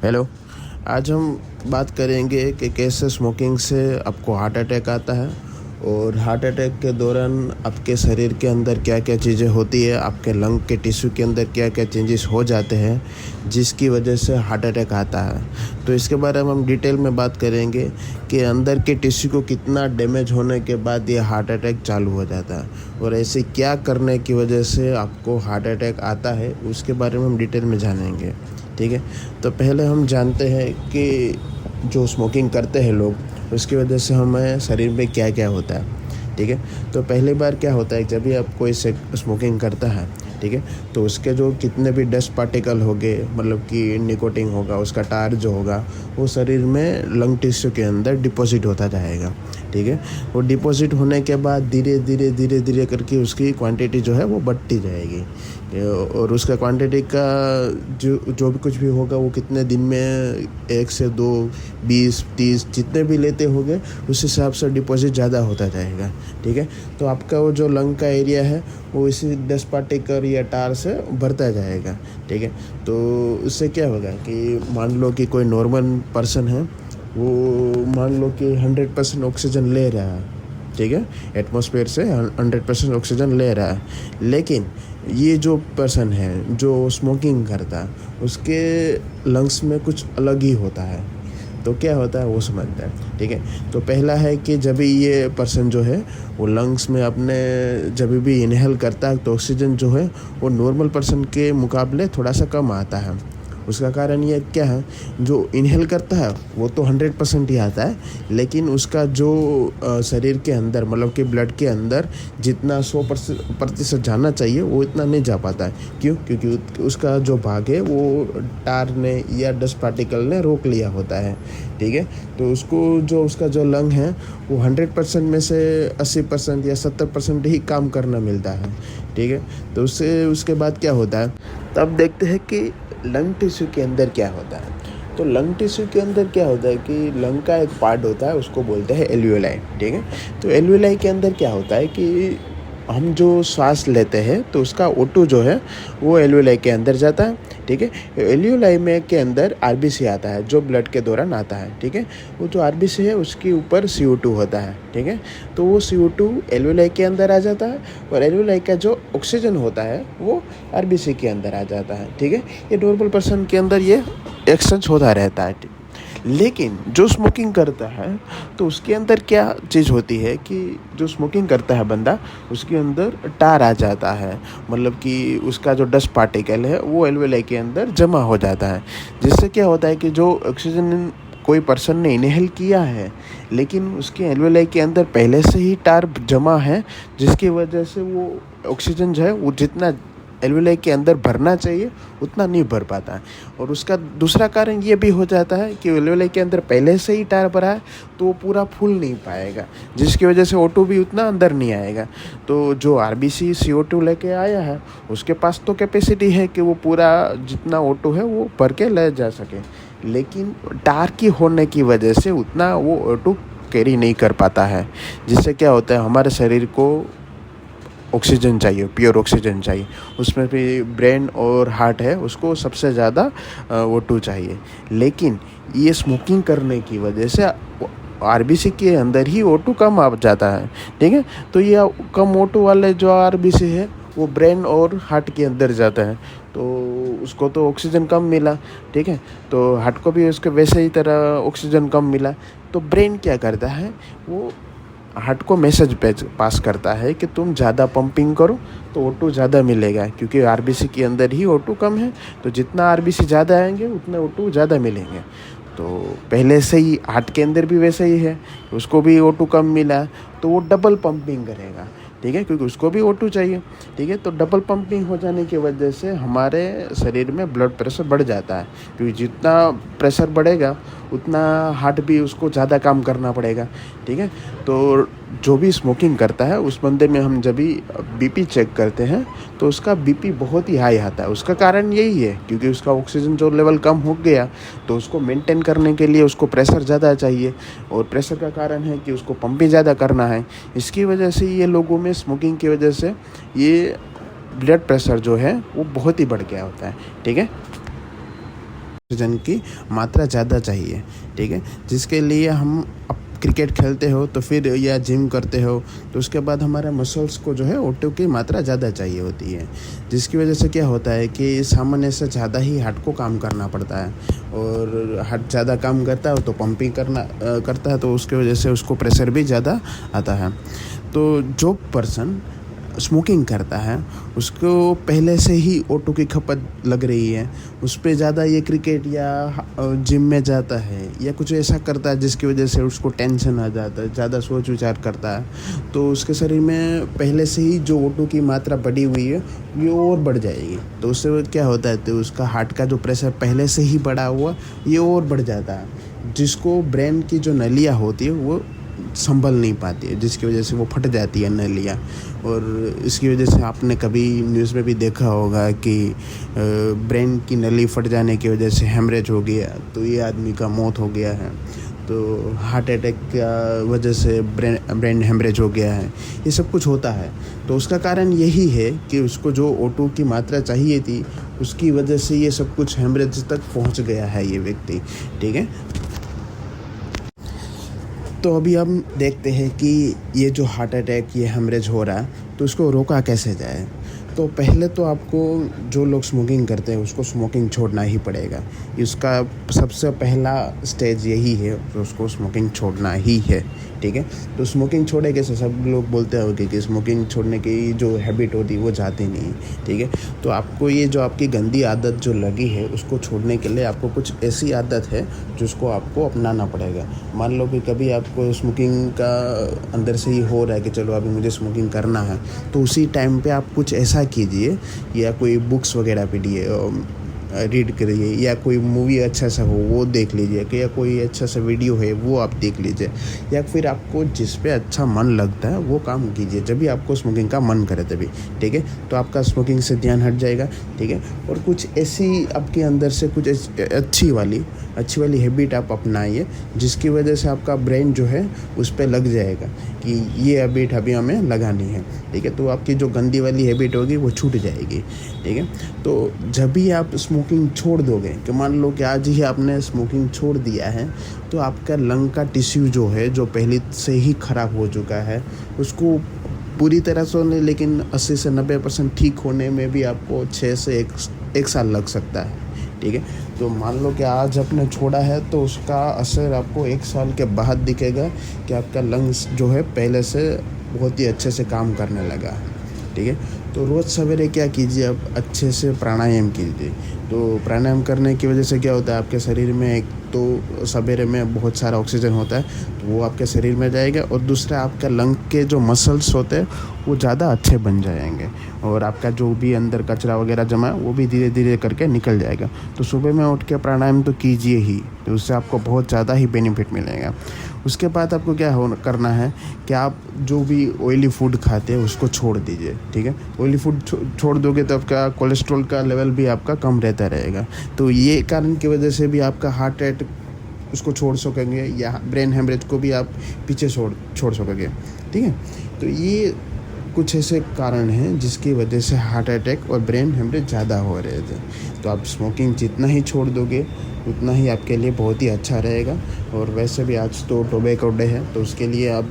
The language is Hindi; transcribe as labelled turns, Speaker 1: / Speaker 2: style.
Speaker 1: हेलो। आज हम बात करेंगे कि कैसे स्मोकिंग से आपको हार्ट अटैक आता है और हार्ट अटैक के दौरान आपके शरीर के अंदर क्या क्या चीज़ें होती है, आपके लंग के टिश्यू के अंदर क्या क्या चेंजेस हो जाते हैं जिसकी वजह से हार्ट अटैक आता है। तो इसके बारे में हम डिटेल में बात करेंगे कि अंदर के टिश्यू को कितना डैमेज होने के बाद ये हार्ट अटैक चालू हो जाता है और ऐसे क्या करने की वजह से आपको हार्ट अटैक आता है, उसके बारे में हम डिटेल में जानेंगे। ठीक है। तो पहले हम जानते हैं कि जो स्मोकिंग करते हैं लोग, उसकी वजह से हमें शरीर में क्या क्या होता है। ठीक है। तो पहली बार क्या होता है, जब भी आप कोई स्मोकिंग करता है, ठीक है, तो उसके जो कितने भी डस्ट पार्टिकल होंगे, मतलब कि निकोटिन होगा, उसका टार जो होगा वो शरीर में लंग टिश्यू के अंदर डिपॉजिट होता जाएगा। ठीक है। वो डिपॉजिट होने के बाद धीरे धीरे धीरे धीरे करके उसकी क्वांटिटी जो है वो बढ़ती जाएगी और उसका क्वांटिटी का जो भी कुछ भी होगा वो कितने दिन में 1 से 2, 20, 30 जितने भी लेते होंगे उस हिसाब से डिपॉजिट ज़्यादा होता जाएगा। ठीक है। तो आपका वो जो लंग का एरिया है वो इसी डस्ट पार्टिकल या टार से भरता जाएगा। ठीक है। तो उससे क्या होगा कि मान लो कि कोई नॉर्मल पर्सन है, वो मान लो कि 100% ऑक्सीजन ले रहा है। ठीक है। एटमॉस्फेयर से 100% ऑक्सीजन ले रहा है, लेकिन ये जो पर्सन है जो स्मोकिंग करता है उसके लंग्स में कुछ अलग ही होता है। तो क्या होता है वो समझता है। ठीक है। तो पहला है कि जब भी ये पर्सन जो है वो लंग्स में अपने जब भी इनहेल करता है तो ऑक्सीजन जो है वो नॉर्मल पर्सन के मुकाबले थोड़ा सा कम आता है। उसका कारण ये क्या है, जो इनहेल करता है वो तो 100% ही आता है, लेकिन उसका जो शरीर के अंदर मतलब कि ब्लड के अंदर जितना 100% जाना चाहिए वो इतना नहीं जा पाता है। क्यों? क्योंकि उसका जो भाग है वो टार ने या डस्ट पार्टिकल ने रोक लिया होता है। ठीक है। तो उसको जो उसका जो लंग है वो 100% में से 80% या 70% ही काम करना मिलता है। ठीक है। तो उससे उसके बाद क्या होता है, तब देखते हैं कि लंग टिश्यू के अंदर क्या होता है। तो लंग टिश्यू के अंदर क्या होता है कि लंग का एक पार्ट होता है, उसको बोलते हैं एल्वियोलाई। ठीक है। तो एल्वियोलाई के अंदर क्या होता है कि हम जो सांस लेते हैं तो उसका O2 जो है वो एल्वियोलाई के अंदर जाता है। ठीक है। एल्वियोलाई में के अंदर आरबीसी आता है जो ब्लड के दौरान आता है। ठीक है। वो जो आरबीसी है उसके ऊपर CO2 होता है। ठीक है। तो वो CO2 एल्वियोलाई के अंदर आ जाता है और एल्वियोलाई का जो ऑक्सीजन होता है वो आरबीसी के अंदर आ जाता है। ठीक है। ये नॉर्मल पर्सन के अंदर ये एक्सचेंज होता रहता है। लेकिन जो स्मोकिंग करता है तो उसके अंदर क्या चीज़ होती है कि जो स्मोकिंग करता है बंदा, उसके अंदर टार आ जाता है, मतलब कि उसका जो डस्ट पार्टिकल है वो एल्वियोलाई के अंदर जमा हो जाता है। जिससे क्या होता है कि जो ऑक्सीजन कोई पर्सन ने इनहेल किया है लेकिन उसके एल्वियोलाई के अंदर पहले से ही टार जमा है, जिसकी वजह से वो ऑक्सीजन जो है वो जितना एल्वियोलाई के अंदर भरना चाहिए उतना नहीं भर पाता है। और उसका दूसरा कारण ये भी हो जाता है कि एल्वियोलाई के अंदर पहले से ही टायर भरा है तो वो पूरा फूल नहीं पाएगा, जिसकी वजह से O2 भी उतना अंदर नहीं आएगा। तो जो आरबीसी CO2 लेके आया है उसके पास तो कैपेसिटी है कि वो पूरा जितना O2 है वो भर के ले जा सके, लेकिन टार की होने की वजह से उतना वो O2 कैरी नहीं कर पाता है। जिससे क्या होता है, हमारे शरीर को ऑक्सीजन चाहिए, प्योर ऑक्सीजन चाहिए। उसमें भी ब्रेन और हार्ट है उसको सबसे ज़्यादा O2 चाहिए, लेकिन ये स्मोकिंग करने की वजह से आरबीसी के अंदर ही O2 कम आ जाता है। ठीक है। तो ये कम O2 वाले जो आरबीसी है वो ब्रेन और हार्ट के अंदर जाता है, तो उसको तो ऑक्सीजन कम मिला। ठीक है। तो हार्ट को भी उसके वैसे ही तरह ऑक्सीजन कम मिला। तो ब्रेन क्या करता है, वो हार्ट को मैसेज पास करता है कि तुम ज़्यादा पंपिंग करो तो O2 ज़्यादा मिलेगा, क्योंकि आरबीसी के अंदर ही O2 कम है, तो जितना आरबीसी ज़्यादा आएंगे उतने O2 ज़्यादा मिलेंगे। तो पहले से ही हार्ट के अंदर भी वैसे ही है, उसको भी O2 कम मिला तो वो डबल पंपिंग करेगा। ठीक है। क्योंकि उसको भी O2 चाहिए। ठीक है। तो डबल पंपिंग हो जाने की वजह से हमारे शरीर में ब्लड प्रेशर बढ़ जाता है, क्योंकि जितना प्रेशर बढ़ेगा उतना हार्ट भी उसको ज़्यादा काम करना पड़ेगा। ठीक है। तो जो भी स्मोकिंग करता है उस बंदे में हम जब भी बीपी चेक करते हैं तो उसका बीपी बहुत ही हाई आता है। उसका कारण यही है क्योंकि उसका ऑक्सीजन जो लेवल कम हो गया तो उसको मेंटेन करने के लिए उसको प्रेशर ज़्यादा चाहिए, और प्रेशर का कारण है कि उसको पंप भी ज़्यादा करना है। इसकी वजह से ये लोगों में स्मोकिंग की वजह से ये ब्लड प्रेशर जो है वो बहुत ही बढ़ गया होता है। ठीक है। ऑक्सीजन की मात्रा ज़्यादा चाहिए, ठीक है। जिसके लिए हम अब क्रिकेट खेलते हो तो फिर या जिम करते हो तो उसके बाद हमारे मसल्स को जो है O2 की मात्रा ज़्यादा चाहिए होती है, जिसकी वजह से क्या होता है कि सामान्य से ज़्यादा ही हार्ट को काम करना पड़ता है, और हार्ट ज़्यादा काम करता है तो पंपिंग करता है, तो उसकी वजह से उसको प्रेशर भी ज़्यादा आता है। तो जो पर्सन स्मोकिंग करता है उसको पहले से ही O2 की खपत लग रही है, उस पर ज़्यादा ये क्रिकेट या जिम में जाता है या कुछ ऐसा करता है जिसकी वजह से उसको टेंशन आ जाता है, ज़्यादा सोच विचार करता है, तो उसके शरीर में पहले से ही जो O2 की मात्रा बढ़ी हुई है ये और बढ़ जाएगी। तो उससे क्या होता है, तो उसका हार्ट का जो प्रेशर पहले से ही बढ़ा हुआ ये और बढ़ जाता है, जिसको ब्रेन की जो नलियाँ होती है वो संभल नहीं पाती है, जिसकी वजह से वो फट जाती है नलियाँ। और इसकी वजह से आपने कभी न्यूज़ में भी देखा होगा कि ब्रेन की नली फट जाने की वजह से हेमरेज हो गया, तो ये आदमी का मौत हो गया है। तो हार्ट अटैक का वजह से ब्रेन हेमरेज हो गया है, ये सब कुछ होता है। तो उसका कारण यही है कि उसको जो O2 की मात्रा चाहिए थी उसकी वजह से ये सब कुछ हेमरेज तक पहुंच गया है ये व्यक्ति, ठीक है। तो अभी हम देखते हैं कि ये जो हार्ट अटैक ये हेमरेज हो रहा है तो उसको रोका कैसे जाए। तो पहले तो आपको जो लोग स्मोकिंग करते हैं उसको स्मोकिंग छोड़ना ही पड़ेगा, इसका सबसे पहला स्टेज यही है, तो उसको स्मोकिंग छोड़ना ही है, ठीक है। तो स्मोकिंग छोड़े कैसे, सब लोग बोलते हो कि स्मोकिंग छोड़ने की जो हैबिट होती है वो जाती नहीं, ठीक है। तो आपको ये जो आपकी गंदी आदत जो लगी है उसको छोड़ने के लिए आपको कुछ ऐसी आदत है जिसको आपको अपनाना पड़ेगा। मान लो कि कभी आपको स्मोकिंग का अंदर से ही हो रहा है कि चलो अभी मुझे स्मोकिंग करना है, तो उसी टाइम पे आप कुछ ऐसा कीजिए, या कोई बुक्स वगैरह पढ़िए, रीड करिए, या कोई मूवी अच्छा सा हो वो देख लीजिए, कि या कोई अच्छा सा वीडियो है वो आप देख लीजिए, या फिर आपको जिस पे अच्छा मन लगता है वो काम कीजिए जब भी आपको स्मोकिंग का मन करे तभी, ठीक है। तो आपका स्मोकिंग से ध्यान हट जाएगा, ठीक है। और कुछ ऐसी आपके अंदर से कुछ अच्छी वाली हैबिट आप अपनाइए जिसकी वजह से आपका ब्रेन जो है उस पर लग जाएगा कि ये हैबिट अभी हमें लगानी है, ठीक है। तो आपकी जो गंदी वाली हैबिट होगी वो छूट जाएगी, ठीक है। तो जब भी आप स्मोकिंग छोड़ दोगे, कि मान लो कि आज ही आपने स्मोकिंग छोड़ दिया है, तो आपका लंग का टिश्यू जो है जो पहले से ही ख़राब हो चुका है उसको पूरी तरह से नहीं, लेकिन 80 से 90% ठीक होने में भी आपको 6 से 1 साल लग सकता है, ठीक है। तो मान लो कि आज आपने छोड़ा है तो उसका असर आपको 1 साल के बाद दिखेगा कि आपका लंग्स जो है पहले से बहुत ही अच्छे से काम करने लगा है, ठीक है। तो रोज़ सवेरे क्या कीजिए, आप अच्छे से प्राणायाम कीजिए। तो प्राणायाम करने की वजह से क्या होता है, आपके शरीर में एक तो सवेरे में बहुत सारा ऑक्सीजन होता है तो वो आपके शरीर में जाएगा, और दूसरा आपका लंग के जो मसल्स होते हैं वो ज़्यादा अच्छे बन जाएंगे, और आपका जो भी अंदर कचरा वगैरह जमा है वो भी धीरे धीरे करके निकल जाएगा। तो सुबह में उठ के प्राणायाम तो कीजिए ही, तो उससे आपको बहुत ज़्यादा ही बेनिफिट मिलेगा। उसके बाद आपको क्या करना है कि आप जो भी ऑयली फूड खाते हैं उसको छोड़ दीजिए, ठीक है। ऑयली फूड छोड़ दोगे तो आपका कोलेस्ट्रॉल का लेवल भी आपका कम रहता रहेगा, तो ये कारण की वजह से भी आपका हार्ट अटैक उसको छोड़ सकेंगे, या ब्रेन हेमरेज को भी आप पीछे छोड़ सकेंगे, ठीक है। तो ये कुछ ऐसे कारण हैं जिसकी वजह से हार्ट अटैक और ब्रेन हेमरेज ज़्यादा हो रहे थे। तो आप स्मोकिंग जितना ही छोड़ दोगे उतना ही आपके लिए बहुत ही अच्छा रहेगा। और वैसे भी आज तो टोबैको डे है, तो उसके लिए आप